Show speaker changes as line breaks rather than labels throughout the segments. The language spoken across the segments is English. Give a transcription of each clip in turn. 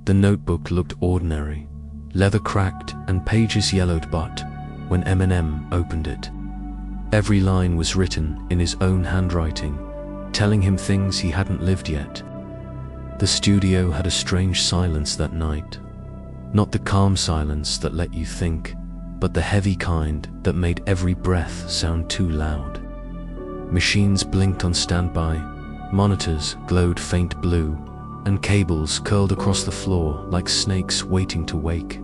The notebook looked ordinary, leather cracked and pages yellowed, but when Eminem opened it, every line was written in his own handwriting, telling him things he hadn't lived yet. The studio had a strange silence that night. Not the calm silence that let you think, but the heavy kind that made every breath sound too loud. Machines blinked on standby, monitors glowed faint blue, and cables curled across the floor like snakes waiting to wake.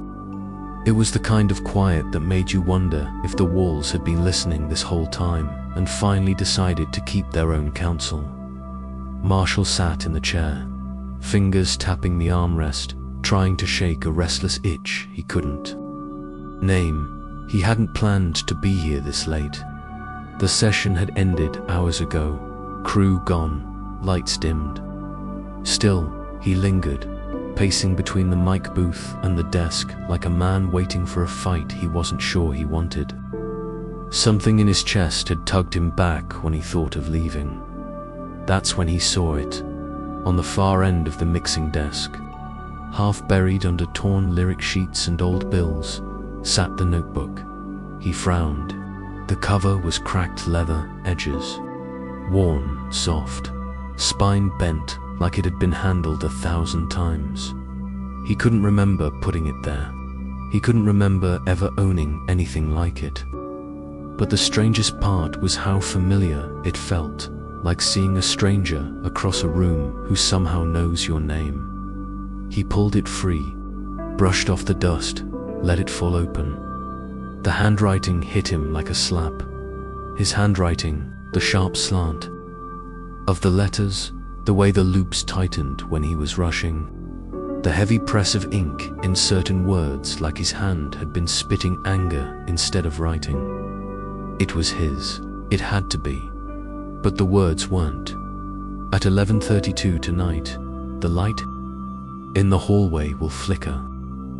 It was the kind of quiet that made you wonder if the walls had been listening this whole time and finally decided to keep their own counsel. Marshall sat in the chair, fingers tapping the armrest, trying to shake a restless itch he couldn't name. He hadn't planned to be here this late. The session had ended hours ago, crew gone, lights dimmed. Still, he lingered, pacing between the mic booth and the desk like a man waiting for a fight he wasn't sure he wanted. Something in his chest had tugged him back when he thought of leaving. That's when he saw it. On the far end of the mixing desk, half buried under torn lyric sheets and old bills, sat the notebook. He frowned. The cover was cracked leather edges, worn, soft, spine bent like it had been handled 1,000 times. He couldn't remember putting it there. He couldn't remember ever owning anything like it. But the strangest part was how familiar it felt, like seeing a stranger across a room who somehow knows your name. He pulled it free, brushed off the dust, let it fall open. The handwriting hit him like a slap. His handwriting, the sharp slant of the letters, the way the loops tightened when he was rushing, the heavy press of ink in certain words like his hand had been spitting anger instead of writing. It was his. It had to be. But the words weren't. At 11:32 tonight, the light in the hallway will flicker.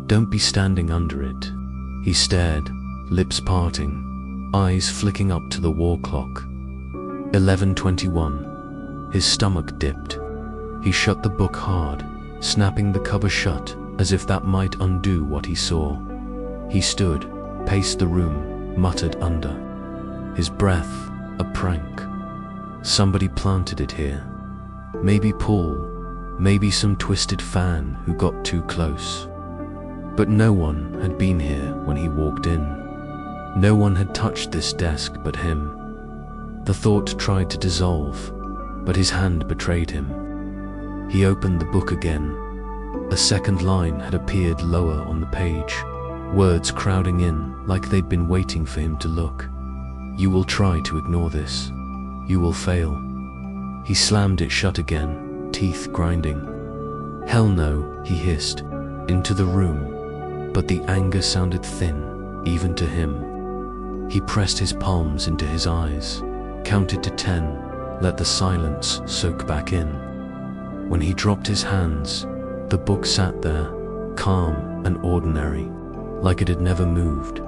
Don't be standing under it. He stared, lips parting, eyes flicking up to the wall clock. 11:21. His stomach dipped. He shut the book hard, snapping the cover shut as if that might undo what he saw. He stood, paced the room, muttered under his breath, a prank. Somebody planted it here. Maybe Paul, maybe some twisted fan who got too close. But no one had been here when he walked in. No one had touched this desk but him. The thought tried to dissolve, but his hand betrayed him. He opened the book again. A second line had appeared lower on the page, words crowding in like they'd been waiting for him to look. You will try to ignore this. You will fail. He slammed it shut again, teeth grinding. Hell no, he hissed, into the room, but the anger sounded thin, even to him. He pressed his palms into his eyes, counted to 10, let the silence soak back in. When he dropped his hands, the book sat there, calm and ordinary, like it had never moved.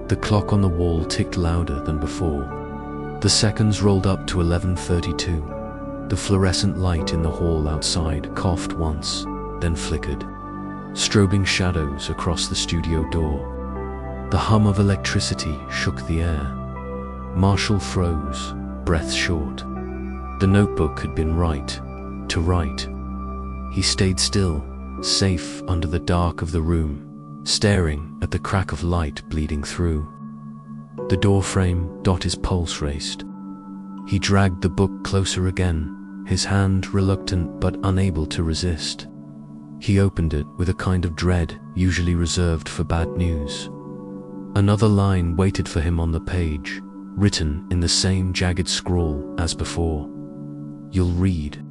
The clock on the wall ticked louder than before. The seconds rolled up to 11:32. The fluorescent light in the hall outside coughed once, then flickered, strobing shadows across the studio door. The hum of electricity shook the air. Marshall froze, breath short. The notebook had been right, to write. He stayed still, safe under the dark of the room, staring at the crack of light bleeding through. The doorframe, his pulse raced. He dragged the book closer again, his hand reluctant but unable to resist. He opened it with a kind of dread usually reserved for bad news. Another line waited for him on the page, written in the same jagged scrawl as before. You'll read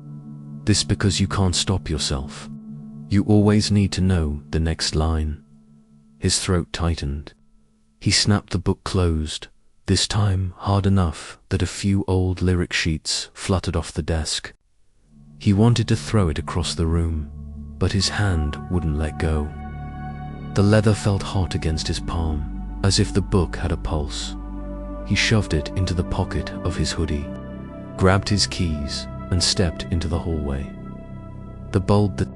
this because you can't stop yourself. You always need to know the next line. His throat tightened. He snapped the book closed, this time hard enough that a few old lyric sheets fluttered off the desk. He wanted to throw it across the room, but his hand wouldn't let go. The leather felt hot against his palm, as if the book had a pulse. He shoved it into the pocket of his hoodie, grabbed his keys, and stepped into the hallway. The bulb that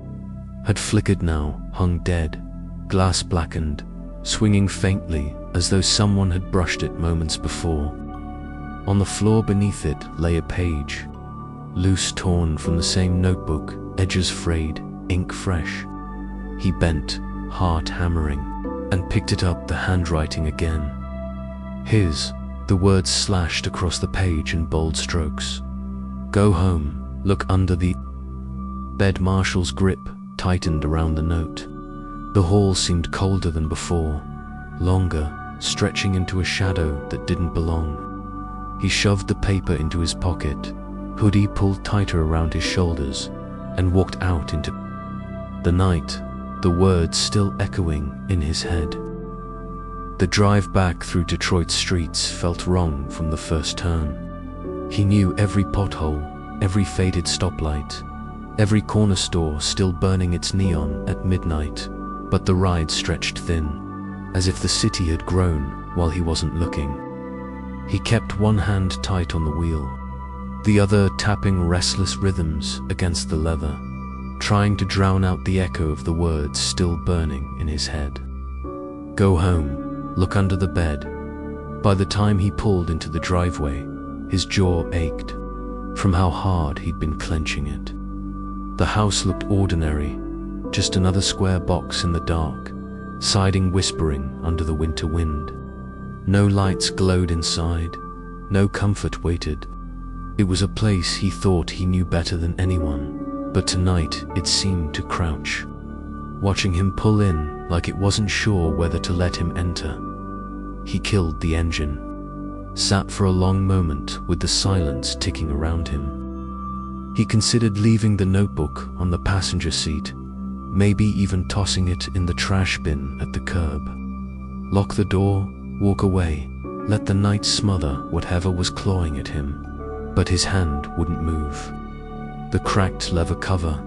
had flickered now, hung dead, glass blackened, swinging faintly as though someone had brushed it moments before. On the floor beneath it lay a page, loose torn from the same notebook, edges frayed, ink fresh. He bent, heart hammering, and picked it up, the handwriting again. The words slashed across the page in bold strokes. Go home, look under the bed. Marshall's grip tightened around the note. The hall seemed colder than before, longer, stretching into a shadow that didn't belong. He shoved the paper into his pocket, hoodie pulled tighter around his shoulders, and walked out into the night, the words still echoing in his head. The drive back through Detroit's streets felt wrong from the first turn. He knew every pothole, every faded stoplight, every corner store still burning its neon at midnight, but the ride stretched thin, as if the city had grown while he wasn't looking. He kept one hand tight on the wheel, the other tapping restless rhythms against the leather, trying to drown out the echo of the words still burning in his head. Go home, look under the bed. By the time he pulled into the driveway, his jaw ached from how hard he'd been clenching it. The house looked ordinary, just another square box in the dark, siding whispering under the winter wind. No lights glowed inside, no comfort waited. It was a place he thought he knew better than anyone, but tonight it seemed to crouch, watching him pull in like it wasn't sure whether to let him enter. He killed the engine, sat for a long moment with the silence ticking around him. He considered leaving the notebook on the passenger seat, maybe even tossing it in the trash bin at the curb. Lock the door, walk away, let the night smother whatever was clawing at him. But his hand wouldn't move. The cracked leather cover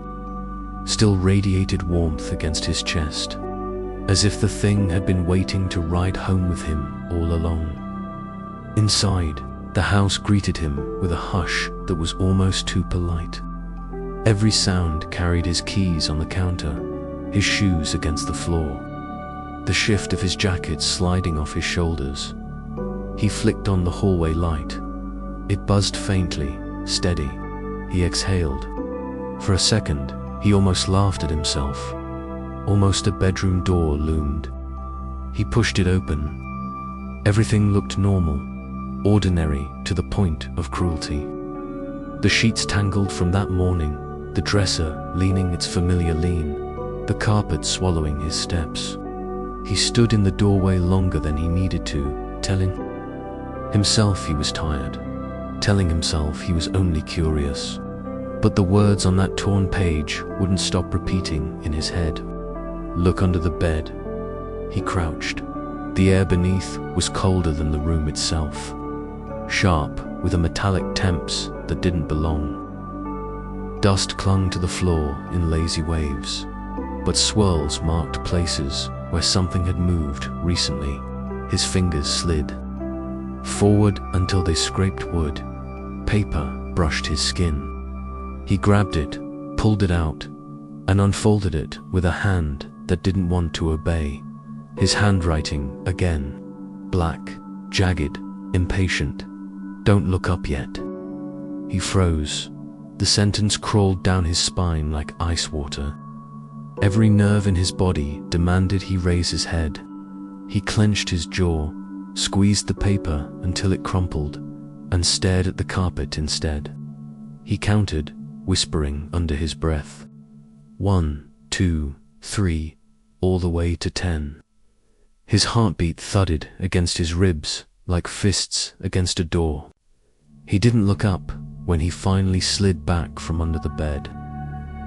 still radiated warmth against his chest, as if the thing had been waiting to ride home with him all along. Inside, the house greeted him with a hush that was almost too polite. Every sound carried his keys on the counter, his shoes against the floor, the shift of his jacket sliding off his shoulders. He flicked on the hallway light. It buzzed faintly, steady. He exhaled. For a second, he almost laughed at himself. Almost a bedroom door loomed. He pushed it open. Everything looked normal, ordinary to the point of cruelty. The sheets tangled from that morning, the dresser leaning its familiar lean, the carpet swallowing his steps. He stood in the doorway longer than he needed to, telling himself he was tired, telling himself he was only curious. But the words on that torn page wouldn't stop repeating in his head. Look under the bed. He crouched. The air beneath was colder than the room itself, sharp with a metallic temps that didn't belong. Dust clung to the floor in lazy waves, but swirls marked places where something had moved recently. His fingers slid forward until they scraped wood. Paper brushed his skin. He grabbed it, pulled it out, and unfolded it with a hand that didn't want to obey. His handwriting again, black, jagged, impatient. Don't look up yet. He froze. The sentence crawled down his spine like ice water. Every nerve in his body demanded he raise his head. He clenched his jaw, squeezed the paper until it crumpled, and stared at the carpet instead. He counted, whispering under his breath. 1, 2, 3, all the way to 10. His heartbeat thudded against his ribs like fists against a door. He didn't look up when he finally slid back from under the bed.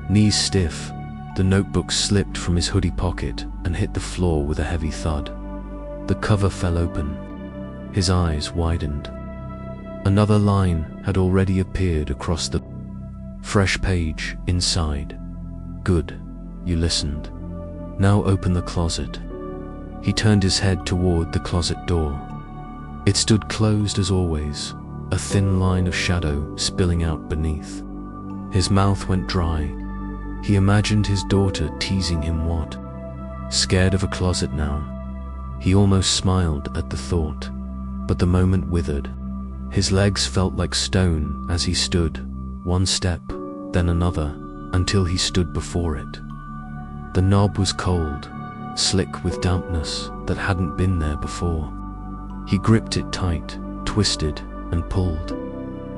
Knees stiff, the notebook slipped from his hoodie pocket and hit the floor with a heavy thud. The cover fell open. His eyes widened. Another line had already appeared across the fresh page inside. Good, you listened. Now open the closet. He turned his head toward the closet door. It stood closed as always, a thin line of shadow spilling out beneath. His mouth went dry. He imagined his daughter teasing him what? Scared of a closet now. He almost smiled at the thought, but the moment withered. His legs felt like stone as he stood, one step, then another, until he stood before it. The knob was cold, slick with dampness that hadn't been there before. He gripped it tight, twisted, and pulled.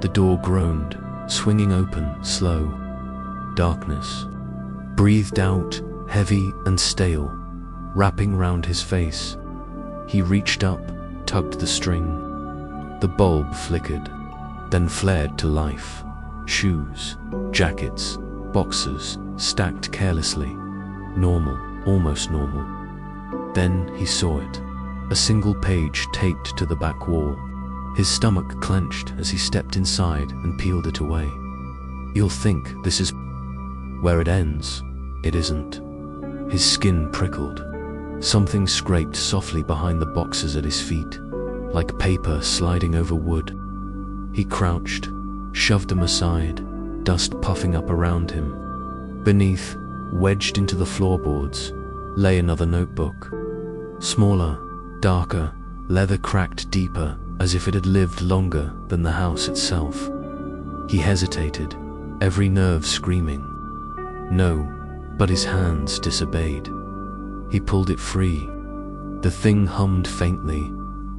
The door groaned, swinging open, slow. Darkness breathed out, heavy and stale, wrapping round his face. He reached up, tugged the string. The bulb flickered, then flared to life. Shoes, jackets, boxes, stacked carelessly. Normal, almost normal. Then he saw it. A single page taped to the back wall. His stomach clenched as he stepped inside and peeled it away. You'll think this is where it ends. It isn't. His skin prickled. Something scraped softly behind the boxes at his feet, like paper sliding over wood. He crouched, shoved them aside, dust puffing up around him. Beneath, wedged into the floorboards, lay another notebook. Smaller, darker, leather cracked deeper, as if it had lived longer than the house itself. He hesitated, every nerve screaming. No, but his hands disobeyed. He pulled it free. The thing hummed faintly,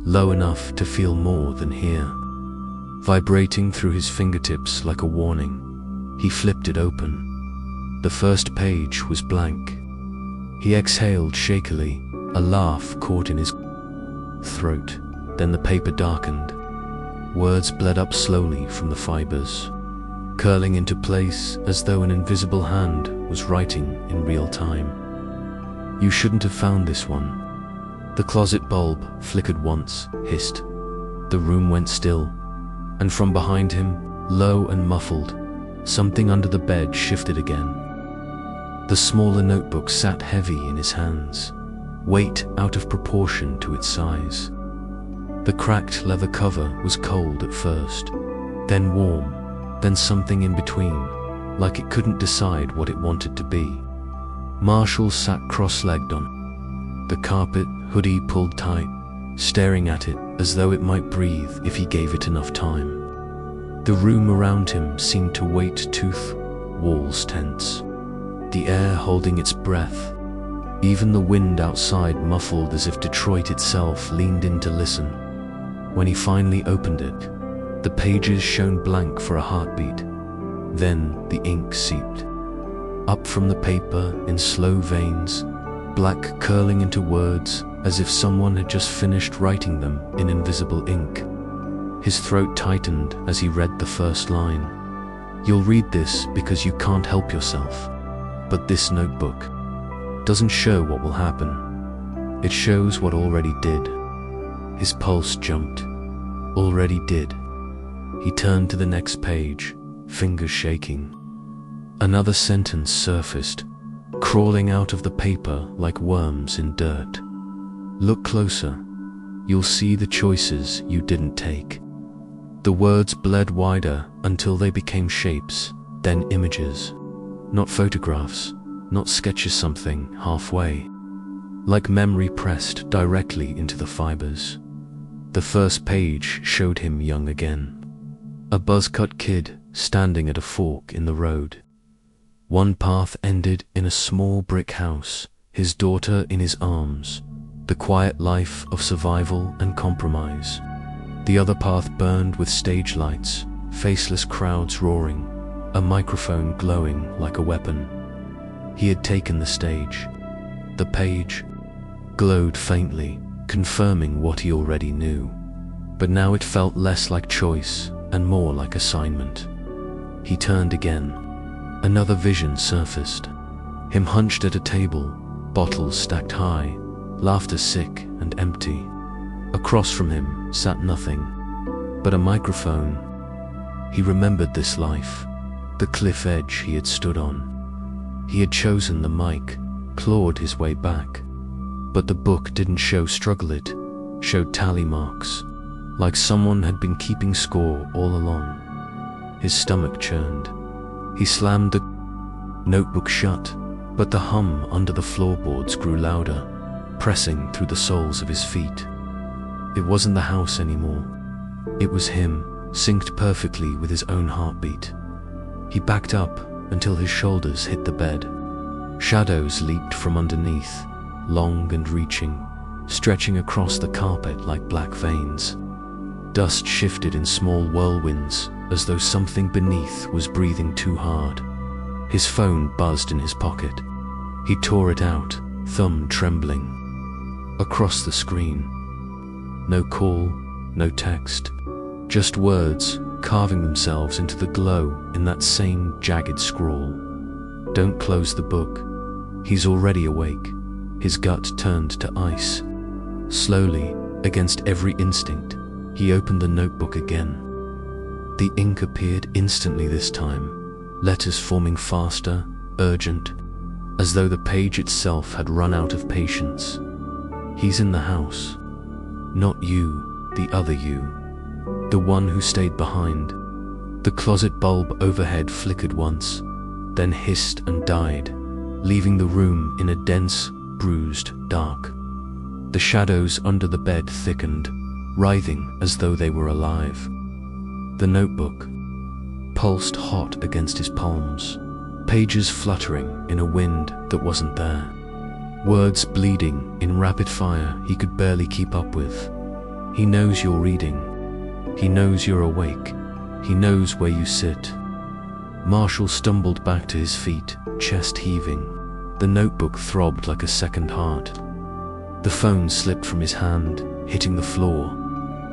low enough to feel more than hear. Vibrating through his fingertips like a warning, he flipped it open. The first page was blank. He exhaled shakily, a laugh caught in his throat. Then the paper darkened. Words bled up slowly from the fibers, curling into place as though an invisible hand was writing in real time. You shouldn't have found this one. The closet bulb flickered once, hissed. The room went still, and from behind him, low and muffled, something under the bed shifted again. The smaller notebook sat heavy in his hands, weight out of proportion to its size. The cracked leather cover was cold at first, then warm, then something in between, like it couldn't decide what it wanted to be. Marshall sat cross-legged on the carpet, hoodie pulled tight, staring at it as though it might breathe if he gave it enough time. The room around him seemed to wait tooth, walls tense, the air holding its breath. Even the wind outside muffled as if Detroit itself leaned in to listen. When he finally opened it, the pages shone blank for a heartbeat. Then the ink seeped. Up from the paper in slow veins, black curling into words as if someone had just finished writing them in invisible ink. His throat tightened as he read the first line. You'll read this because you can't help yourself, but this notebook doesn't show what will happen. It shows what already did. His pulse jumped. Already did. He turned to the next page, fingers shaking. Another sentence surfaced, crawling out of the paper like worms in dirt. Look closer. You'll see the choices you didn't take. The words bled wider until they became shapes, then images. Not photographs, not sketches, something halfway. Like memory pressed directly into the fibers. The first page showed him young again. A buzz-cut kid standing at a fork in the road. One path ended in a small brick house, his daughter in his arms, the quiet life of survival and compromise. The other path burned with stage lights, faceless crowds roaring, a microphone glowing like a weapon. He had taken the stage. The page glowed faintly, confirming what he already knew. But now it felt less like choice and more like assignment. He turned again. Another vision surfaced. Him hunched at a table, bottles stacked high, laughter sick and empty. Across from him sat nothing but a microphone. He remembered this life, the cliff edge he had stood on. He had chosen the mic, clawed his way back. But the book didn't show struggle, it showed tally marks, like someone had been keeping score all along. His stomach churned. He slammed the Notebook shut, but the hum under the floorboards grew louder, pressing through the soles of his feet. It wasn't the house anymore. It was him, synced perfectly with his own heartbeat. He backed up until his shoulders hit the bed. Shadows leaped from underneath, long and reaching, stretching across the carpet like black veins. Dust shifted in small whirlwinds, as though something beneath was breathing too hard. His phone buzzed in his pocket. He tore it out, thumb trembling. Across the screen. No call, no text. Just words carving themselves into the glow in that same jagged scrawl. Don't close the book. He's already awake. His gut turned to ice. Slowly, against every instinct, he opened the notebook again. The ink appeared instantly this time, letters forming faster, urgent, as though the page itself had run out of patience. He's in the house. Not you, the other you. The one who stayed behind. The closet bulb overhead flickered once, then hissed and died, leaving the room in a dense, bruised dark. The shadows under the bed thickened, writhing as though they were alive. The notebook pulsed hot against his palms, pages fluttering in a wind that wasn't there. Words bleeding in rapid fire he could barely keep up with. He knows you're reading. He knows you're awake. He knows where you sit. Marshall stumbled back to his feet, chest heaving. The notebook throbbed like a second heart. The phone slipped from his hand, hitting the floor.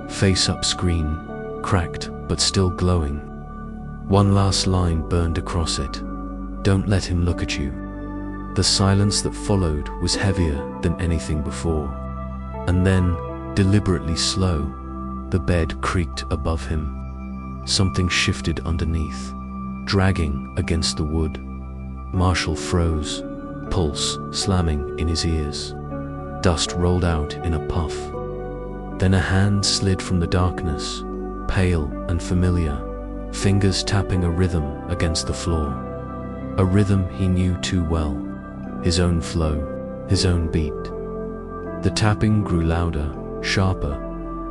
Face-up screen, cracked but still glowing. One last line burned across it. Don't let him look at you. The silence that followed was heavier than anything before. And then, deliberately slow, the bed creaked above him. Something shifted underneath, dragging against the wood. Marshall froze, pulse slamming in his ears. Dust rolled out in a puff. Then a hand slid from the darkness, pale and familiar, fingers tapping a rhythm against the floor. A rhythm he knew too well, his own flow, his own beat. The tapping grew louder, sharper,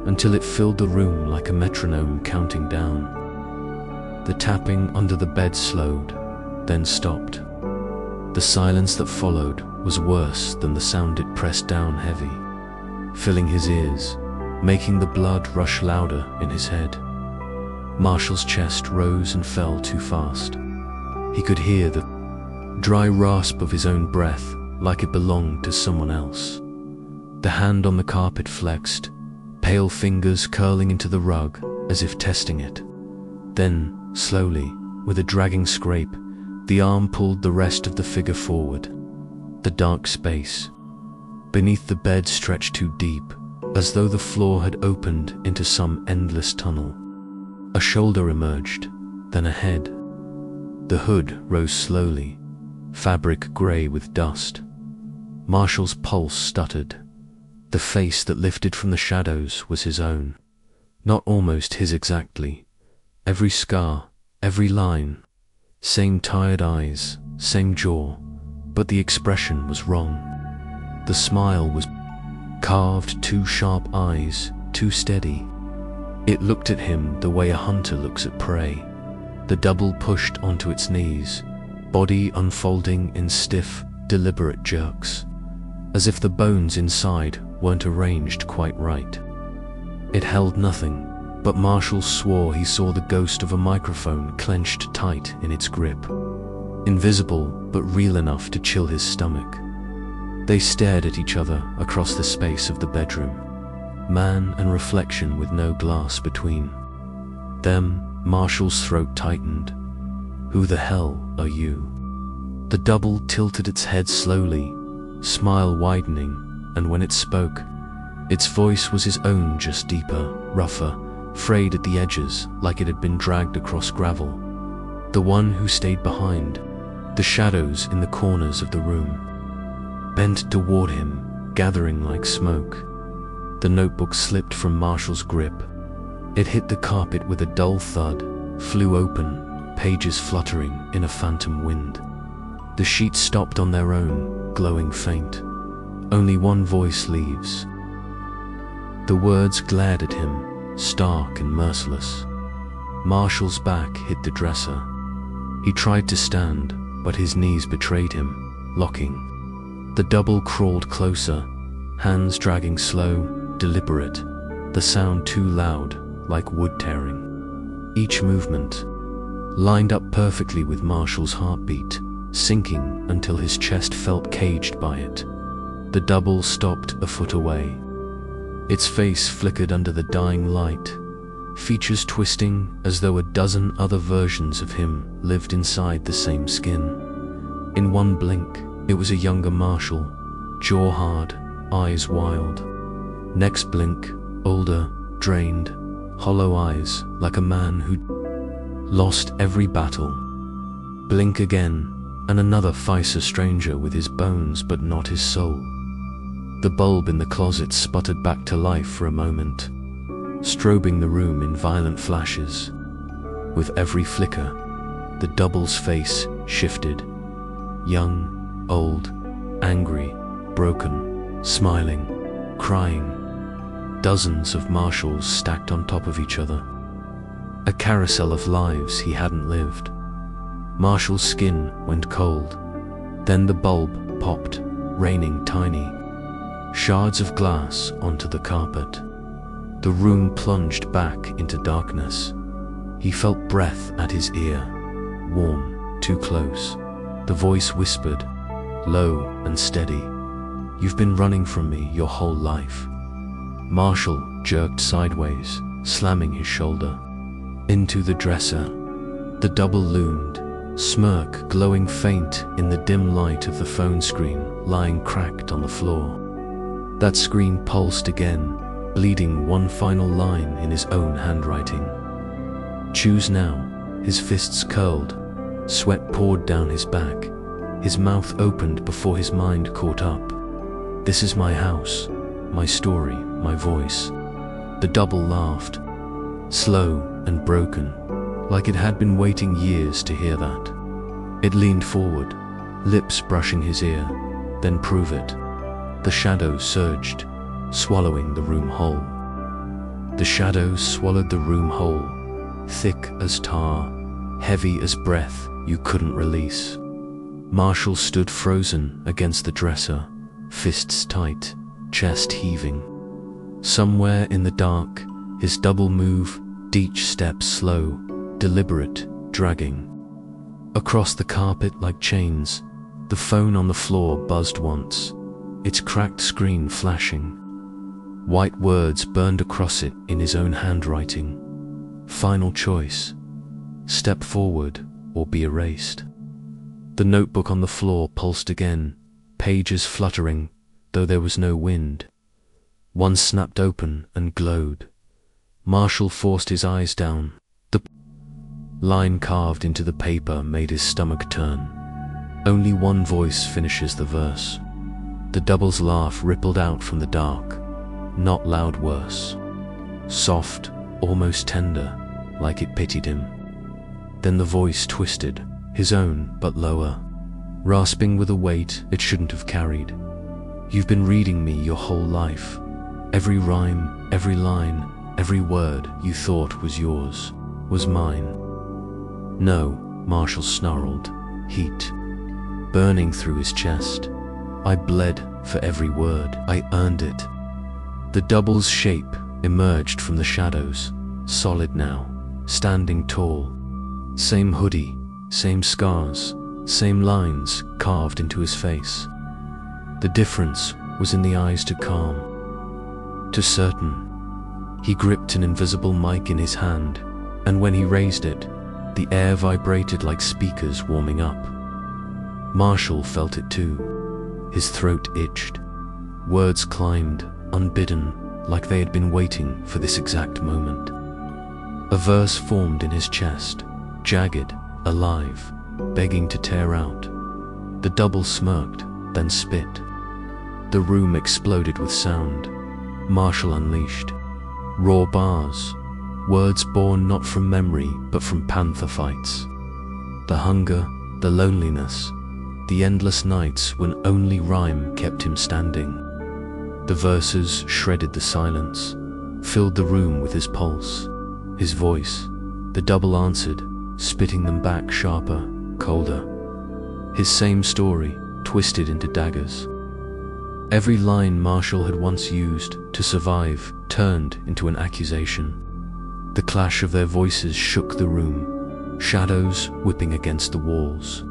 until it filled the room like a metronome counting down. The tapping under the bed slowed, then stopped. The silence that followed was worse than the sound it pressed down heavy, filling his ears, making the blood rush louder in his head. Marshall's chest rose and fell too fast. He could hear the dry rasp of his own breath like it belonged to someone else. The hand on the carpet flexed, pale fingers curling into the rug as if testing it. Then, slowly, with a dragging scrape, the arm pulled the rest of the figure forward. The dark space beneath the bed stretched too deep, as though the floor had opened into some endless tunnel. A shoulder emerged, then a head. The hood rose slowly, fabric grey with dust. Marshall's pulse stuttered. The face that lifted from the shadows was his own. Not almost his exactly. Every scar, every line. Same tired eyes, same jaw, but the expression was wrong. The smile was carved, too sharp eyes, too steady. It looked at him the way a hunter looks at prey, the double pushed onto its knees, body unfolding in stiff, deliberate jerks, as if the bones inside weren't arranged quite right. It held nothing, but Marshall swore he saw the ghost of a microphone clenched tight in its grip, invisible but real enough to chill his stomach. They stared at each other across the space of the bedroom, man and reflection with no glass between. Them, Marshall's throat tightened. Who the hell are you? The double tilted its head slowly, smile widening, and when it spoke, its voice was his own, just deeper, rougher, frayed at the edges like it had been dragged across gravel. The one who stayed behind, the shadows in the corners of the room, bent toward him, gathering like smoke. The notebook slipped from Marshall's grip. It hit the carpet with a dull thud, flew open, pages fluttering in a phantom wind. The sheets stopped on their own, glowing faint. Only one voice leaves. The words glared at him, stark and merciless. Marshall's back hit the dresser. He tried to stand, but his knees betrayed him, locking. The double crawled closer, hands dragging slow, deliberate, the sound too loud, like wood tearing. Each movement lined up perfectly with Marshall's heartbeat, sinking until his chest felt caged by it. The double stopped a foot away. Its face flickered under the dying light, features twisting as though a dozen other versions of him lived inside the same skin. In one blink, it was a younger Marshall, jaw hard, eyes wild. Next blink, older, drained, hollow eyes like a man who'd lost every battle. Blink again, and another Pfizer stranger with his bones but not his soul. The bulb in the closet sputtered back to life for a moment, strobing the room in violent flashes. With every flicker, the double's face shifted. Young, old, angry, broken, smiling, crying. Dozens of Marshalls stacked on top of each other. A carousel of lives he hadn't lived. Marshall's skin went cold. Then the bulb popped, raining tiny shards of glass onto the carpet. The room plunged back into darkness. He felt breath at his ear, warm, too close. The voice whispered, low and steady, "You've been running from me your whole life." Marshall jerked sideways, slamming his shoulder into the dresser. The double loomed, smirk glowing faint in the dim light of the phone screen lying cracked on the floor. That screen pulsed again, bleeding one final line in his own handwriting. "Choose now." His fists curled, sweat poured down his back. His mouth opened before his mind caught up. "This is my house, my story, my voice." The double laughed, slow and broken, like it had been waiting years to hear that. It leaned forward, lips brushing his ear. "Then prove it." The shadows surged, swallowing the room whole. The shadows swallowed the room whole, thick as tar, heavy as breath you couldn't release. Marshall stood frozen against the dresser, fists tight, chest heaving. Somewhere in the dark, his double moved, each step slow, deliberate, dragging. Across the carpet like chains, the phone on the floor buzzed once, its cracked screen flashing. White words burned across it in his own handwriting. Final choice. Step forward or be erased. The notebook on the floor pulsed again, pages fluttering, though there was no wind. One snapped open and glowed. Marshall forced his eyes down. The line carved into the paper made his stomach turn. Only one voice finishes the verse. The double's laugh rippled out from the dark, not loud worse. Soft, almost tender, like it pitied him. Then the voice twisted, his own but lower, rasping with a weight it shouldn't have carried. "You've been reading me your whole life. Every rhyme, every line, every word you thought was yours, was mine." "No," Marshall snarled, heat burning through his chest. "I bled for every word. I earned it." The double's shape emerged from the shadows, solid now, standing tall. Same hoodie, same scars, same lines carved into his face. The difference was in the eyes to calm, to certain. He gripped an invisible mic in his hand, and when he raised it, the air vibrated like speakers warming up. Marshall felt it too. His throat itched. Words climbed, unbidden, like they had been waiting for this exact moment. A verse formed in his chest, jagged, alive, begging to tear out. The double smirked, then spit. The room exploded with sound. Marshall unleashed. Raw bars, words born not from memory but from panther fights. The hunger, the loneliness, the endless nights when only rhyme kept him standing. The verses shredded the silence, filled the room with his pulse, his voice. The double answered, spitting them back sharper, colder. His same story, twisted into daggers. Every line Marshall had once used to survive turned into an accusation. The clash of their voices shook the room, shadows whipping against the walls,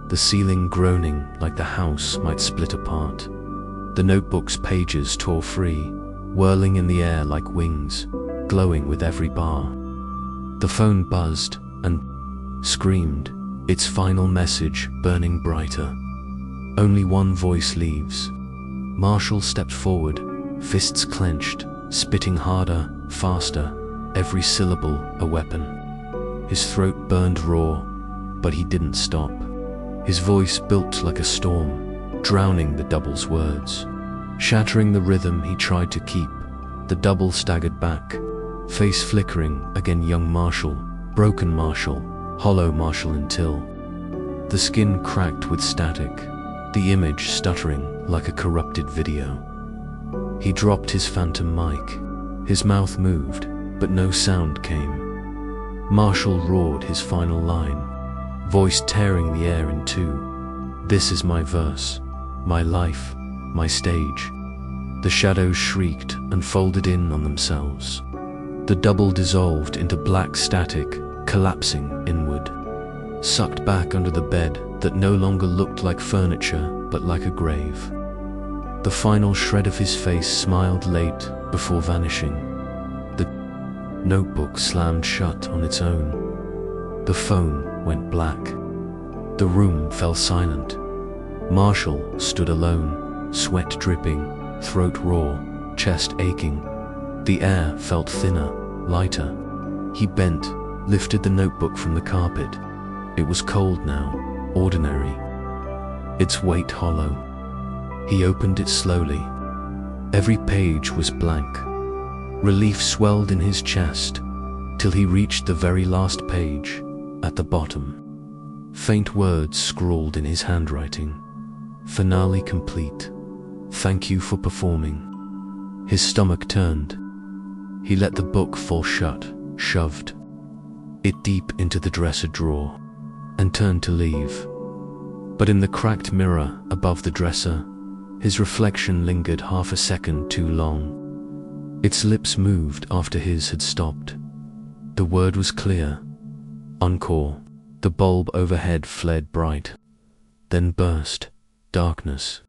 the ceiling groaning like the house might split apart. The notebook's pages tore free, whirling in the air like wings, glowing with every bar. The phone buzzed and screamed, its final message burning brighter. Only one voice leaves. Marshall stepped forward, fists clenched, spitting harder, faster, every syllable a weapon. His throat burned raw, but he didn't stop. His voice built like a storm, drowning the double's words. Shattering the rhythm he tried to keep, the double staggered back, face flickering again. Young Marshall, broken Marshall, hollow Marshall until the skin cracked with static, the image stuttering like a corrupted video. He dropped his phantom mic. His mouth moved, but no sound came. Marshall roared his final line, voice tearing the air in two. This is my verse, my life, my stage. The shadows shrieked and folded in on themselves. The double dissolved into black static, collapsing inward, sucked back under the bed that no longer looked like furniture but like a grave. The final shred of his face smiled late before vanishing. The notebook slammed shut on its own. The phone went black. The room fell silent. Marshall stood alone, sweat dripping, throat raw, chest aching. The air felt thinner, lighter. He bent, lifted the notebook from the carpet. It was cold now, ordinary, its weight hollow. He opened it slowly. Every page was blank. Relief swelled in his chest, till he reached the very last page, at the bottom. Faint words scrawled in his handwriting. Finale complete. Thank you for performing. His stomach turned. He let the book fall shut, shoved it deep into the dresser drawer, and turned to leave. But in the cracked mirror above the dresser, his reflection lingered half a second too long. Its lips moved after his had stopped. The word was clear. Encore. The bulb overhead flared bright, then burst. Darkness.